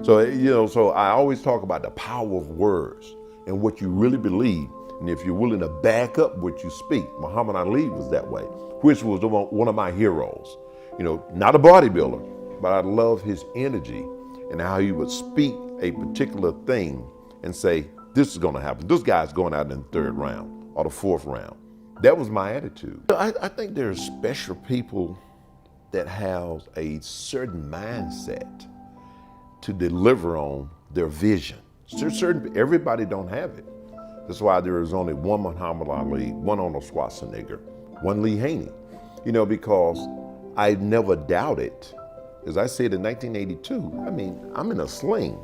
So, so I always talk about the power of words and what you really believe. And if you're willing to back up what you speak, Muhammad Ali was that way, which was one of my heroes. Not a bodybuilder, but I love his energy and how he would speak a particular thing and say, this is gonna happen. This guy's going out in the third round or the fourth round. That was my attitude. I think there are special people that have a certain mindset to deliver on their vision. Everybody don't have it. That's why there is only one Muhammad Ali, one Arnold Schwarzenegger, one Lee Haney. Because I never doubted. As I said in 1982, I'm in a sling.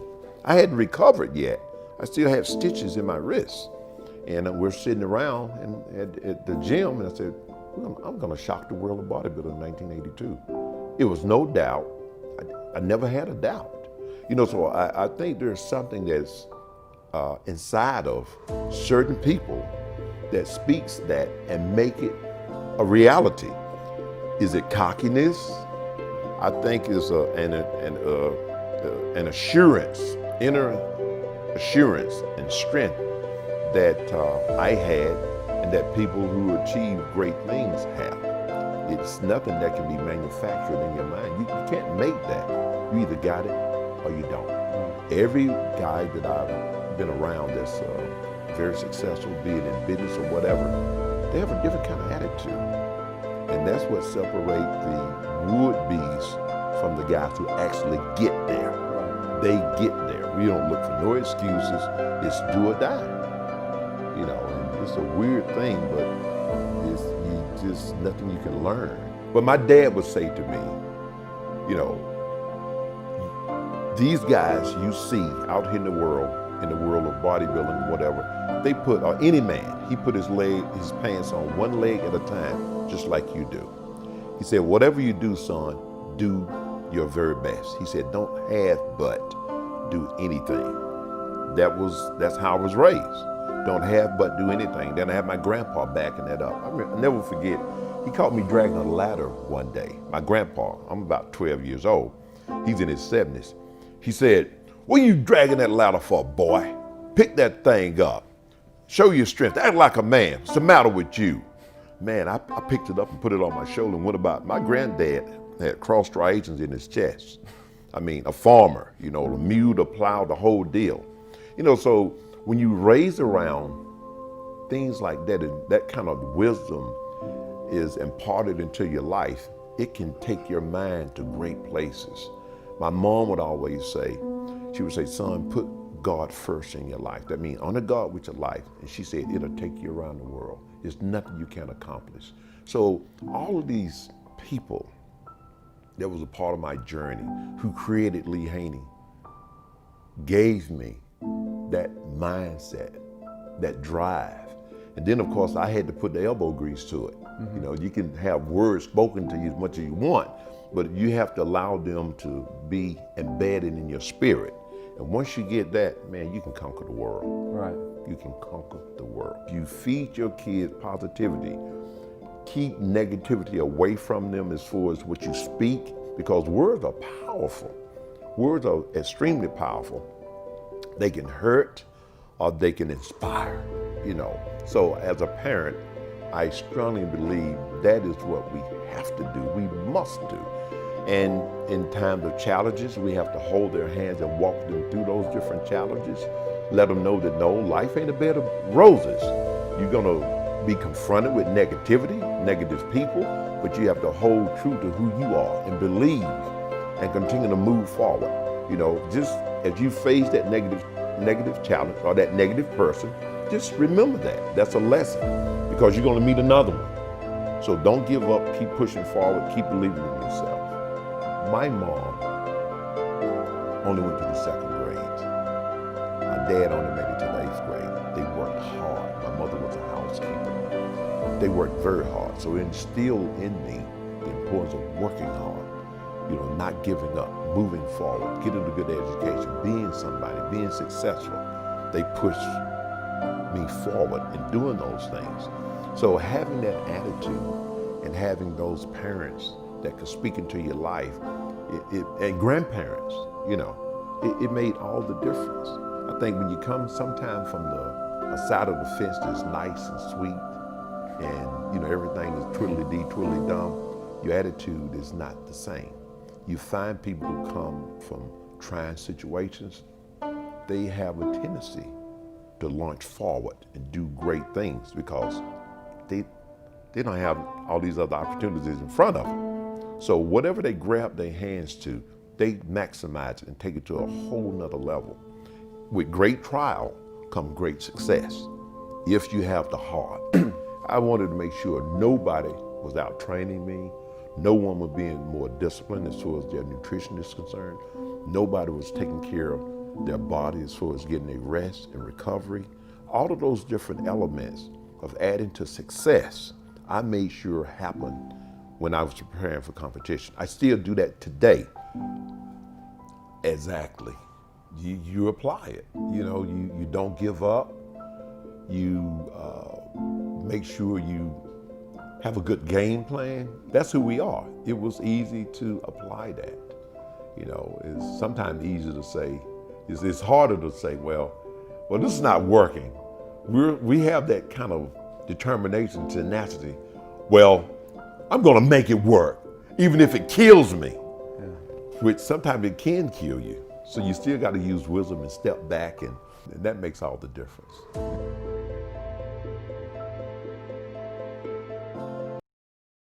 I hadn't recovered yet. I still have stitches in my wrist. And we're sitting around at the gym, and I said, I'm gonna shock the world of bodybuilding in 1982. It was no doubt. I never had a doubt. So I think there's something that's inside of certain people that speaks that and make it a reality. Is it cockiness? I think it's an assurance, inner assurance and strength that I had and that people who achieve great things have. It's nothing that can be manufactured in your mind. You can't make that. You either got it or you don't. Every guy that I've been around that's very successful, be it in business or whatever, they have a different kind of attitude. And that's what separates the would-be's from the guys who actually get there. They get there. We don't look for no excuses. It's do or die. And it's a weird thing, but it's just nothing you can learn. But my dad would say to me, these guys you see out here in the world of bodybuilding, whatever, they put, or any man, he put his pants on one leg at a time, just like you do. He said, whatever you do, son, do your very best. He said, don't have but do anything. That's how I was raised. Don't have but do anything. Then I had my grandpa backing that up. I'll never forget, he caught me dragging a ladder one day. My grandpa, I'm about 12 years old. He's in his 70s. He said, what are you dragging that ladder for, boy? Pick that thing up. Show your strength. Act like a man. What's the matter with you? Man, I picked it up and put it on my shoulder and went about. My granddad had cross striations in his chest. A farmer, the mule, the plow, the whole deal. So when you raise around things like that, and that kind of wisdom is imparted into your life, it can take your mind to great places. My mom would always say, she would say, son, put God first in your life. That means honor God with your life. And she said, it'll take you around the world. There's nothing you can't accomplish. So all of these people that was a part of my journey who created Lee Haney gave me that mindset, that drive. And then of course I had to put the elbow grease to it. You can have words spoken to you as much as you want, but you have to allow them to be embedded in your spirit. And once you get that, man, you can conquer the world. Right. You can conquer the world. You feed your kids positivity, keep negativity away from them as far as what you speak, because words are powerful. Words are extremely powerful. They can hurt or they can inspire, So as a parent, I strongly believe that is what we have to do, we must do. And in times of challenges, we have to hold their hands and walk them through those different challenges. Let them know that no, life ain't a bed of roses. You're gonna be confronted with negativity, negative people, but you have to hold true to who you are and believe and continue to move forward. Just as you face that negative challenge or that negative person, just remember that. That's a lesson, because you're gonna meet another one. So don't give up, keep pushing forward, keep believing in yourself. My mom only went to the 2nd grade. My dad only made it to the 8th grade. They worked hard. My mother was a housekeeper. They worked very hard. So it instilled in me the importance of working hard, not giving up, moving forward, getting a good education, being somebody, being successful. They pushed me forward in doing those things. So having that attitude and having those parents that could speak into your life, and grandparents, it made all the difference. I think when you come sometime from a side of the fence that's nice and sweet, and everything is twiddly-dee, twiddly-dum, your attitude is not the same. You find people who come from trying situations, they have a tendency to launch forward and do great things because they don't have all these other opportunities in front of them. So whatever they grab their hands to, they maximize it and take it to a whole nother level. With great trial come great success, if you have the heart. I wanted to make sure nobody was out training me, no one was being more disciplined as far as their nutrition is concerned, nobody was taking care of their body as far as getting a rest and recovery. All of those different elements of adding to success, I made sure happened when I was preparing for competition. I still do that today. Exactly. You apply it. You don't give up. You make sure you have a good game plan. That's who we are. It was easy to apply that. It's sometimes easier to say, it's harder to say, well, this is not working. We have that kind of determination, tenacity. Well, I'm gonna make it work, even if it kills me. Yeah. Which sometimes it can kill you. So you still gotta use wisdom and step back, and that makes all the difference.